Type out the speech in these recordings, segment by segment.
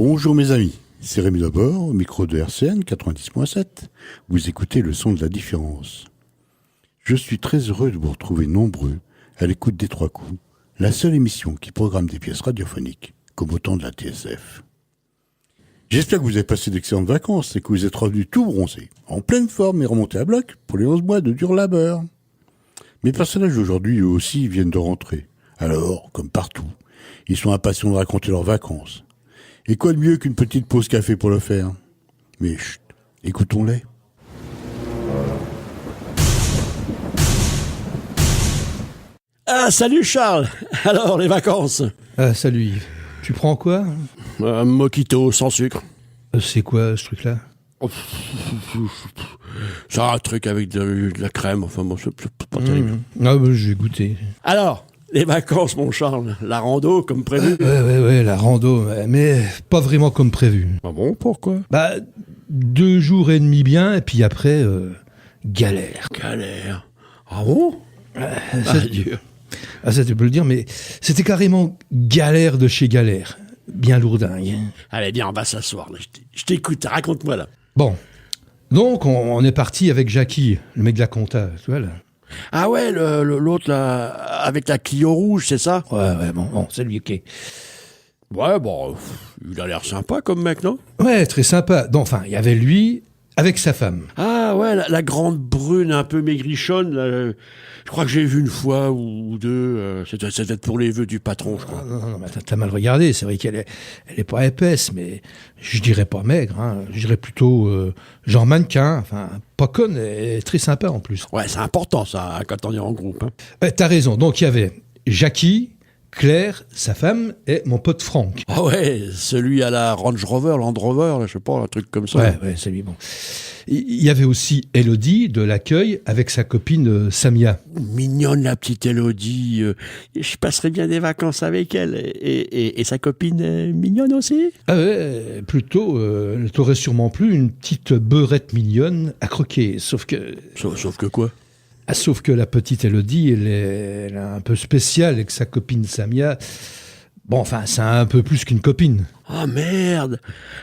Bonjour mes amis, c'est Rémi Laborde, au micro de RCN 90.7. Vous écoutez le son de la différence. Je suis très heureux de vous retrouver nombreux à l'écoute des Trois Coups, la seule émission qui programme des pièces radiophoniques, comme au temps de la TSF. J'espère que vous avez passé d'excellentes vacances et que vous êtes revenus tout bronzés, en pleine forme et remontés à bloc pour les 11 mois de dur labeur. Mes personnages d'aujourd'hui, eux aussi, viennent de rentrer. Alors, comme partout, ils sont impatients de raconter leurs vacances. Et quoi de mieux qu'une petite pause café pour le faire ? Mais chut, écoutons-les. Ah, salut Charles. Alors, les vacances ? Ah, salut Yves. Tu prends quoi ? Un mojito sans sucre. C'est quoi ce truc-là ? C'est un truc avec de la crème, enfin bon, c'est pas terrible. Ah, bah, je vais goûter. Alors, les vacances, mon Charles, la rando comme prévu ? Ouais, la rando, mais pas vraiment comme prévu. Ah bon, pourquoi ? Bah, 2 jours et demi bien, et puis après, galère. Galère. Ah bon ? C'est dur. Ah, ça tu peux le dire, mais c'était carrément galère de chez galère. Bien lourdingue. Allez, bien, on va s'asseoir, là. Je t'écoute, raconte-moi, là. Bon, donc on est parti avec Jackie, le mec de la compta, tu vois là. Ah ouais, l'autre, là, avec la Clio rouge, c'est ça ? Ouais, bon, c'est lui, ok. Ouais, bon, il a l'air sympa comme mec, non ? Ouais, très sympa. Donc, enfin, il y avait lui avec sa femme. Ah ouais, la grande brune un peu maigrichonne, là, je crois que j'ai vu une fois ou deux, c'était peut-être pour les vœux du patron, je crois. Non, mais t'as mal regardé, c'est vrai qu'elle est pas épaisse, mais je dirais pas maigre, hein. Je dirais plutôt genre mannequin, enfin, pas conne, et très sympa en plus. Ouais, c'est important ça, quand on est en groupe. Hein. T'as raison, donc il y avait Jackie, Claire, sa femme, et mon pote Franck. Ah ouais, celui à la Range Rover, Land Rover, là, je sais pas, un truc comme ça. Ouais, c'est lui, bon. Il y avait aussi Elodie de l'accueil avec sa copine Samia. Mignonne la petite Elodie, je passerais bien des vacances avec elle. Et sa copine mignonne aussi ? Ah ouais, plutôt, elle t'aurait sûrement plu, une petite beurette mignonne à croquer, sauf que... Sauf que quoi ? Ah, sauf que la petite Elodie, elle est un peu spéciale avec sa copine Samia. Bon, enfin, c'est un peu plus qu'une copine. Oh merde !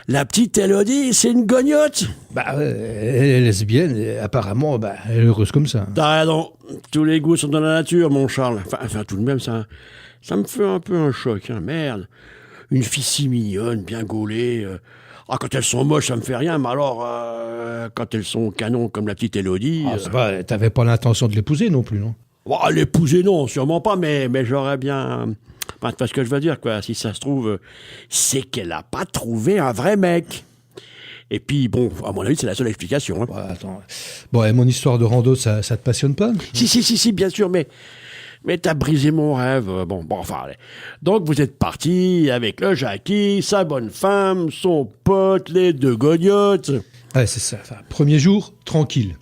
La petite Elodie, c'est une gognotte ? Bah, elle est lesbienne et apparemment, bah, elle est heureuse comme ça. T'as raison, tous les goûts sont dans la nature, mon Charles. Enfin tout de même, ça me fait un peu un choc, hein. Merde. Une fille si mignonne, bien gaulée. Quand elles sont moches, ça me fait rien, mais alors, quand elles sont canons comme la petite Elodie... Ah, c'est pas, t'avais pas l'intention de l'épouser non plus, non ? L'épouser, non, sûrement pas, mais j'aurais bien... Enfin, tu vois ce que je veux dire, quoi. Si ça se trouve, c'est qu'elle a pas trouvé un vrai mec. Et puis, bon, à mon avis, c'est la seule explication. Hein. Ouais, attends. Bon, et mon histoire de rando, ça te passionne pas ? Si, bien sûr, mais t'as brisé mon rêve. Bon, enfin, allez. Donc, vous êtes parti avec le Jackie, sa bonne femme, son pote, les 2 gognottes. Ouais, c'est ça. Enfin, premier jour, tranquille.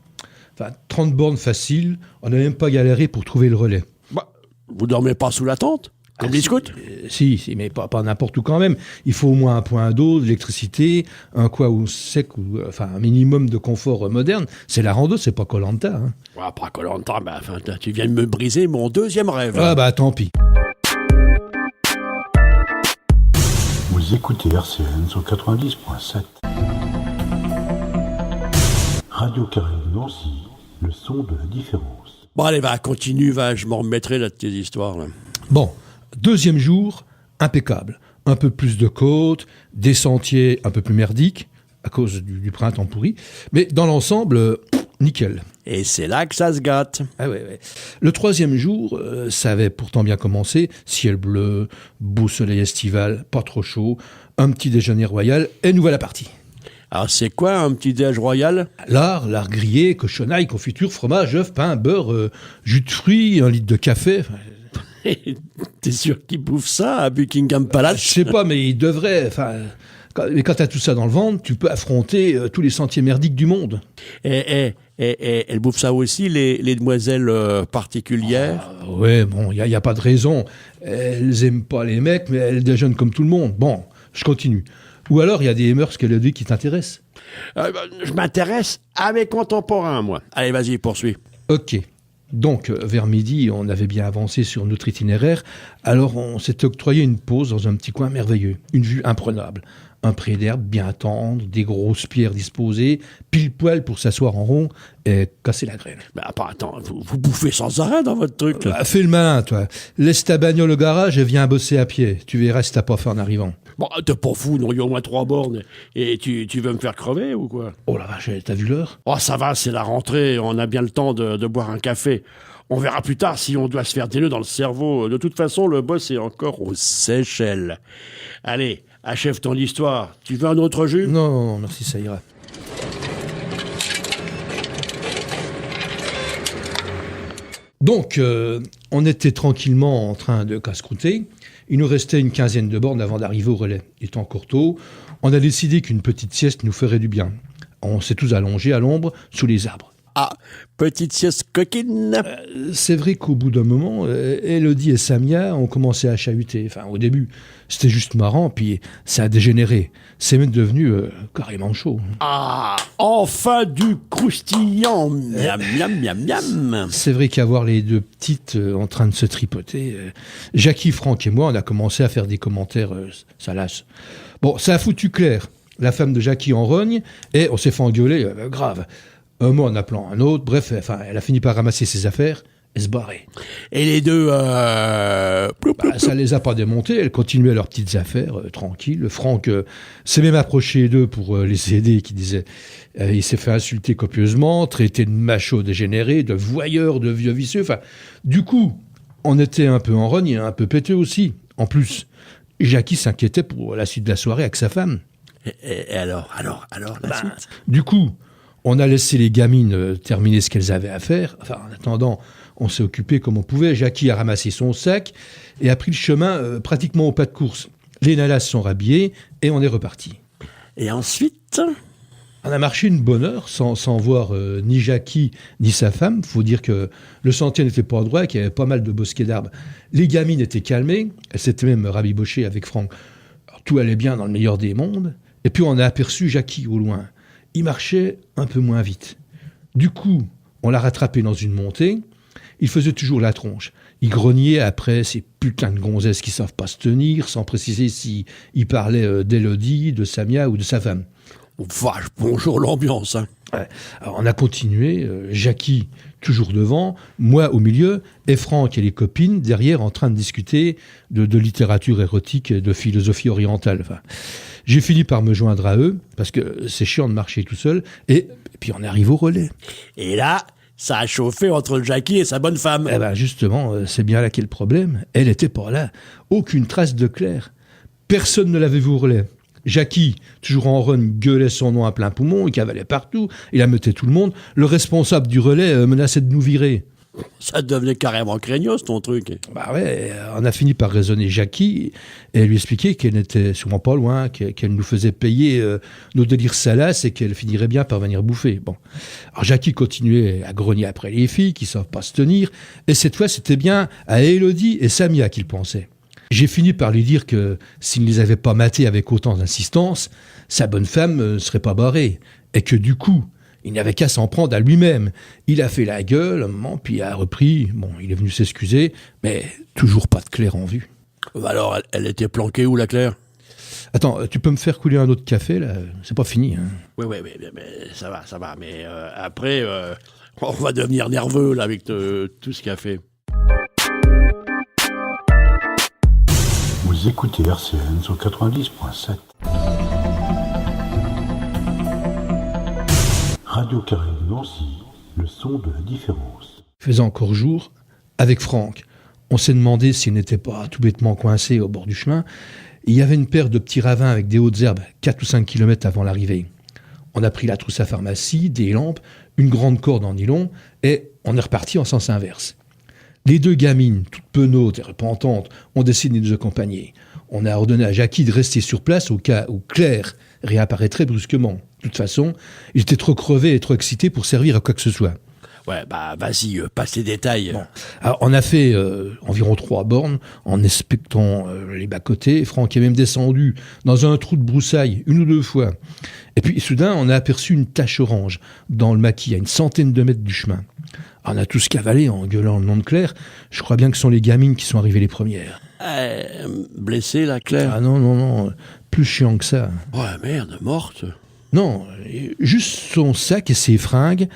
Enfin, 30 bornes faciles, on n'a même pas galéré pour trouver le relais. Bah, vous dormez pas sous la tente ? Comme les scouts ? Si, mais pas n'importe où quand même. Il faut au moins un point d'eau, de l'électricité, un coin où sec, enfin un minimum de confort moderne. C'est la rando, c'est pas Koh-Lanta. Hein. Ouais, pas Koh-Lanta, mais enfin, tu viens de me briser mon deuxième rêve. Ah bah tant pis. Vous écoutez RCN sur 90.7. Radio Carré de Nancy, le son de la différence. Bon allez, continue, je m'en remettrai là de tes histoires. Là. Bon, deuxième jour, impeccable. Un peu plus de côtes, des sentiers un peu plus merdiques, à cause du printemps pourri. Mais dans l'ensemble, nickel. Et c'est là que ça se gâte. Ah ouais. Le troisième jour, ça avait pourtant bien commencé. Ciel bleu, beau soleil estival, pas trop chaud, un petit déjeuner royal et nous voilà partis. Alors c'est quoi un petit déj royal ? Lard grillé, cochonaille, confiture, fromage, œuf, pain, beurre, jus de fruits, 1 litre de café. T'es sûr qu'ils bouffent ça à Buckingham Palace ? Je sais pas, mais ils devraient. Enfin, quand t'as tout ça dans le ventre, tu peux affronter tous les sentiers merdiques du monde. Et elles bouffent ça aussi, les demoiselles particulières ? Ouais, bon, il y a pas de raison. Elles aiment pas les mecs, mais elles déjeunent comme tout le monde. Bon, je continue. Ou alors, il y a des mœurs qu'Elodie qui t'intéressent. Je m'intéresse à mes contemporains, moi. Allez, vas-y, poursuis. Ok. Donc, vers midi, on avait bien avancé sur notre itinéraire, alors on s'est octroyé une pause dans un petit coin merveilleux, une vue imprenable. un pré d'herbe bien tendre, des grosses pierres disposées, pile poil pour s'asseoir en rond et casser la graine. Mais attends, vous bouffez sans arrêt dans votre truc, là. Fais le malin, toi. Laisse ta bagnole au garage et viens bosser à pied. Tu verras si t'as pas faim en arrivant. Bon, t'es pas fou, non, il y a au moins 3 bornes. Et tu veux me faire crever ou quoi? Oh la vache, t'as vu l'heure? Oh, ça va, c'est la rentrée, on a bien le temps de boire un café. On verra plus tard si on doit se faire des nœuds dans le cerveau. De toute façon, le boss est encore aux Seychelles. Allez, achève ton histoire. Tu veux un autre jus? Non, merci, ça ira. Donc, on était tranquillement en train de casse-croûter. Il nous restait une quinzaine de bornes avant d'arriver au relais. Il était encore tôt. On a décidé qu'une petite sieste nous ferait du bien. On s'est tous allongés à l'ombre sous les arbres. Ah, petite sieste coquine. C'est vrai qu'au bout d'un moment, Élodie et Samia ont commencé à chahuter. Enfin, au début, c'était juste marrant, puis ça a dégénéré. C'est même devenu carrément chaud. Ah, enfin du croustillant. Miam, miam, miam, miam. C'est vrai qu'à voir les deux petites en train de se tripoter, Jackie, Franck et moi, on a commencé à faire des commentaires salaces. Bon, ça a foutu Claire, la femme de Jackie, en rogne, et on s'est fait engueuler grave. Un mot en appelant un autre, bref, enfin, elle a fini par ramasser ses affaires et se barrer. Et les deux, ça les a pas démontés, elles continuaient leurs petites affaires, tranquilles. Franck s'est même approché d'eux pour les aider, qui disait, il s'est fait insulter copieusement, traité de macho dégénéré, de voyeur, de vieux vicieux, enfin, du coup, on était un peu en rogne et un peu péteux aussi. En plus, Jackie s'inquiétait pour la suite de la soirée avec sa femme. Et alors, la suite? Du coup, on a laissé les gamines terminer ce qu'elles avaient à faire. Enfin, en attendant, on s'est occupé comme on pouvait. Jackie a ramassé son sac et a pris le chemin pratiquement au pas de course. Les nalas se sont rhabillés et on est reparti. Et ensuite? On a marché une bonne heure sans voir ni Jackie ni sa femme. Faut dire que le sentier n'était pas droit, qu'il y avait pas mal de bosquets d'arbres. Les gamines étaient calmées. Elles s'étaient même rabibochées avec Franck. Alors, tout allait bien dans le meilleur des mondes. Et puis on a aperçu Jackie au loin. Il marchait un peu moins vite. Du coup, on l'a rattrapé dans une montée. Il faisait toujours la tronche. Il grognait après ces putains de gonzesses qui savent pas se tenir, sans préciser s'il parlait d'Élodie, de Samia ou de sa femme. Vache, bonjour l'ambiance, hein. Ouais. Alors on a continué, Jackie toujours devant, moi au milieu, et Franck et les copines derrière en train de discuter de littérature érotique et de philosophie orientale. Enfin, j'ai fini par me joindre à eux, parce que c'est chiant de marcher tout seul, et puis on arrive au relais. Et là, ça a chauffé entre Jackie et sa bonne femme. Eh ben justement, c'est bien là qu'est le problème. Elle était pas là. Aucune trace de Claire. Personne ne l'avait vu au relais. Jackie, toujours en run, gueulait son nom à plein poumon, il cavalait partout, il ameutait tout le monde. Le responsable du relais menaçait de nous virer. Ça devenait carrément craignos, ton truc. Bah ouais, on a fini par raisonner Jackie et lui expliquer qu'elle n'était sûrement pas loin, qu'elle nous faisait payer nos délires salaces et qu'elle finirait bien par venir bouffer. Bon. Alors Jackie continuait à grogner après les filles qui savent pas se tenir, et cette fois c'était bien à Élodie et Samia qu'il pensait. J'ai fini par lui dire que s'il ne les avait pas matés avec autant d'insistance, sa bonne femme ne serait pas barrée, et que du coup, il n'avait qu'à s'en prendre à lui-même. Il a fait la gueule un moment, puis il a repris. Bon, il est venu s'excuser, mais toujours pas de Claire en vue. Alors, elle était planquée où, la Claire? Attends, tu peux me faire couler un autre café, là? C'est pas fini, hein. Oui, mais ça va. Mais après, on va devenir nerveux, là, avec tout ce qu'il a fait. Vous écoutez RCN sur 90.7. Radio Caraïbe Nancy, le son de la différence. Faisant encore jour, avec Franck, on s'est demandé s'il n'était pas tout bêtement coincé au bord du chemin. Il y avait une paire de petits ravins avec des hautes herbes, 4 ou 5 kilomètres avant l'arrivée. On a pris la trousse à pharmacie, des lampes, une grande corde en nylon, et on est reparti en sens inverse. Les deux gamines, toutes penaudes et repentantes, ont décidé de nous accompagner. On a ordonné à Jackie de rester sur place au cas où Claire réapparaîtrait brusquement. De toute façon, il était trop crevé et trop excité pour servir à quoi que ce soit. Ouais, bah vas-y, passe les détails. Bon. Alors, on a fait environ 3 bornes en inspectant les bas-côtés. Franck est même descendu dans un trou de broussailles 1 ou 2 fois. Et puis soudain, on a aperçu une tache orange dans le maquis à une centaine de mètres du chemin. Alors, on a tous cavalé en gueulant le nom de Claire. Je crois bien que ce sont les gamines qui sont arrivées les premières. Blessée, la Claire. Ah non, plus chiant que ça. Ouais, merde, morte. Non, juste son sac et ses fringues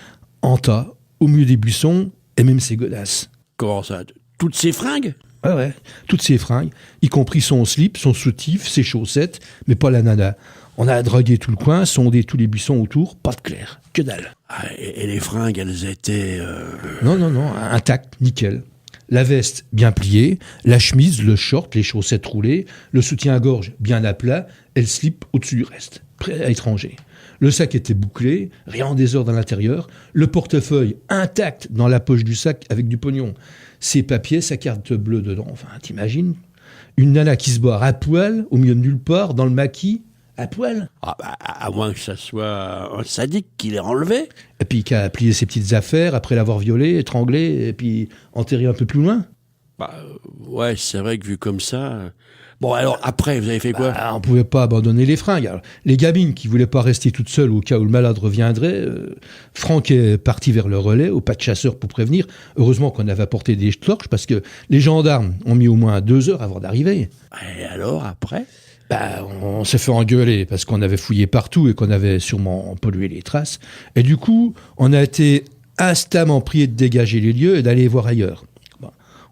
en tas, au milieu des buissons, et même ses godasses. Comment ça? Toutes ces fringues? Ouais, toutes ses fringues, y compris son slip, son soutif, ses chaussettes, mais pas la nana. On a dragué tout le coin, sondé tous les buissons autour, pas de Claire, que dalle. Et les fringues, elles étaient... Non, intact, nickel. La veste bien pliée, la chemise, le short, les chaussettes roulées, le soutien à gorge bien à plat, et le slip au-dessus du reste, prêt à être rangé. Le sac était bouclé, rien en désordre à l'intérieur, le portefeuille intact dans la poche du sac avec du pognon. Ses papiers, sa carte bleue dedans, enfin, t'imagines? Une nana qui se barre à poil, au milieu de nulle part, dans le maquis, à poil. À moins que ça soit un sadique qui l'ait enlevé. Et puis qui a plié ses petites affaires après l'avoir violée, étranglée, et puis enterrée un peu plus loin. Ouais, c'est vrai que vu comme ça... Bon, alors, après, vous avez fait quoi? On pouvait pas abandonner les fringues. Alors, les gamines qui voulaient pas rester toutes seules au cas où le malade reviendrait, Franck est parti vers le relais, au pas de chasseur pour prévenir. Heureusement qu'on avait apporté des torches, parce que les gendarmes ont mis au moins 2 heures avant d'arriver. Et alors, après? On s'est fait engueuler, parce qu'on avait fouillé partout et qu'on avait sûrement pollué les traces. Et du coup, on a été instamment prié de dégager les lieux et d'aller voir ailleurs.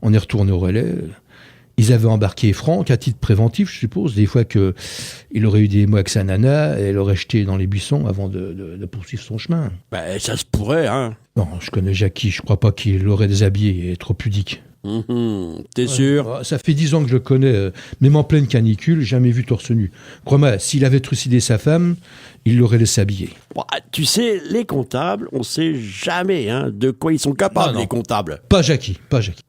On est retourné au relais. Ils avaient embarqué Franck à titre préventif, je suppose, des fois qu'il aurait eu des mots avec sa nana et elle aurait jeté dans les buissons avant de poursuivre son chemin. Ça se pourrait, hein. Non, je connais Jackie, je crois pas qu'il l'aurait déshabillé, il est trop pudique. T'es sûr? Ça fait 10 ans que je le connais, même en pleine canicule, jamais vu torse nu. Crois-moi, s'il avait trucidé sa femme, il l'aurait laissé habiller. Tu sais, les comptables, on sait jamais de quoi ils sont capables, non. les comptables. Pas Jackie.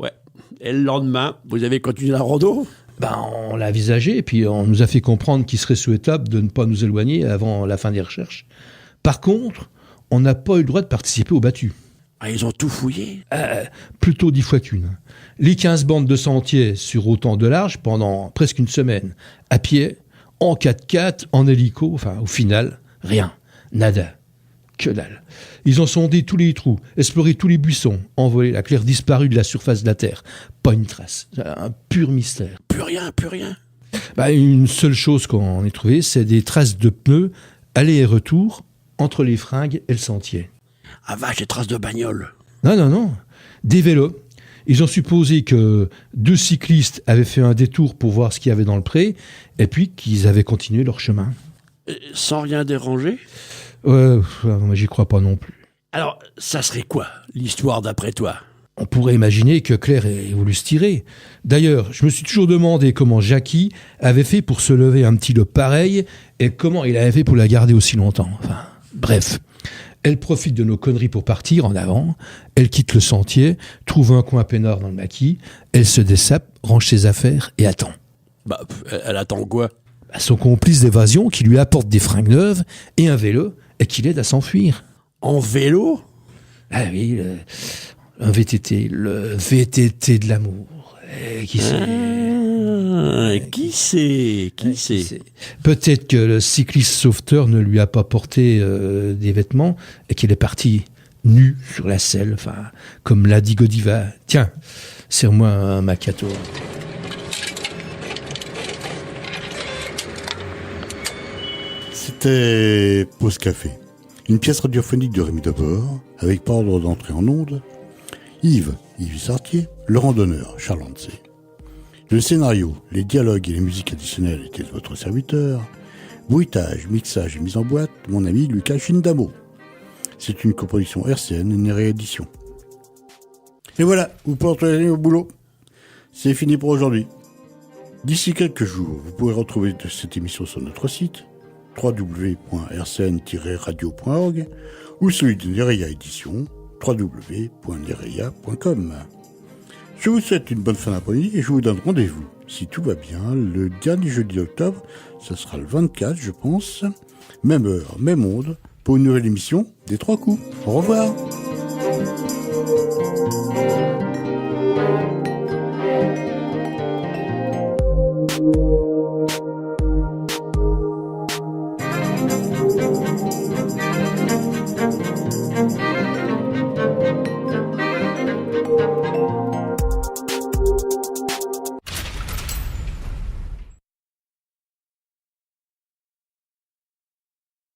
Ouais. Et le lendemain, vous avez continué la rando? On l'a envisagé, et puis on nous a fait comprendre qu'il serait souhaitable de ne pas nous éloigner avant la fin des recherches. Par contre, on n'a pas eu le droit de participer au battu. Ils ont tout fouillé? Plutôt 10 fois qu'une. Les 15 bandes de sentiers sur autant de large pendant presque une semaine. À pied, en 4x4, en hélico, enfin au final, rien. Nada. Que dalle. Ils ont sondé tous les trous, exploré tous les buissons, envolé la Claire disparue de la surface de la Terre. Pas une trace. Un pur mystère. Plus rien. Une seule chose qu'on ait trouvée, c'est des traces de pneus, aller et retour, entre les fringues et le sentier. Ah vache, des traces de bagnole. Non. Des vélos. Ils ont supposé que 2 cyclistes avaient fait un détour pour voir ce qu'il y avait dans le pré, et puis qu'ils avaient continué leur chemin. Sans rien déranger? Moi j'y crois pas non plus. Alors, ça serait quoi, l'histoire d'après toi? On pourrait imaginer que Claire ait voulu se tirer. D'ailleurs, je me suis toujours demandé comment Jackie avait fait pour se lever un petit lot pareil, et comment il avait fait pour la garder aussi longtemps. Enfin, bref. Elle profite de nos conneries pour partir en avant, elle quitte le sentier, trouve un coin peinard dans le maquis, elle se dessape, range ses affaires et attend. Elle attend quoi? Son complice d'évasion qui lui apporte des fringues neuves et un vélo et qui l'aide à s'enfuir. En vélo? Ah oui, un VTT, le VTT de l'amour. Qui sait? Qui sait? Peut-être que le cycliste sauveteur ne lui a pas porté des vêtements et qu'il est parti nu sur la selle, enfin, comme l'a dit Godiva. Tiens, serre-moi un macchiato. C'était Pause Café, une pièce radiophonique de Rémi Debord, avec par ordre d'entrée en ondes, Yves Sartier, le randonneur, Charles Hansé. Le scénario, les dialogues et les musiques additionnelles étaient de votre serviteur. Bruitage, mixage et mise en boîte, mon ami Lucas Chindamo. C'est une coproduction RCN et une réédition. Et voilà, vous pouvez retourner au boulot. C'est fini pour aujourd'hui. D'ici quelques jours, vous pourrez retrouver cette émission sur notre site www.rcn-radio.org ou celui de Nereia Édition, www.nereia.com. Je vous souhaite une bonne fin d'après-midi et je vous donne rendez-vous, si tout va bien, le dernier jeudi d'octobre, ce sera le 24 je pense, même heure, même onde, pour une nouvelle émission des 3 coups. Au revoir.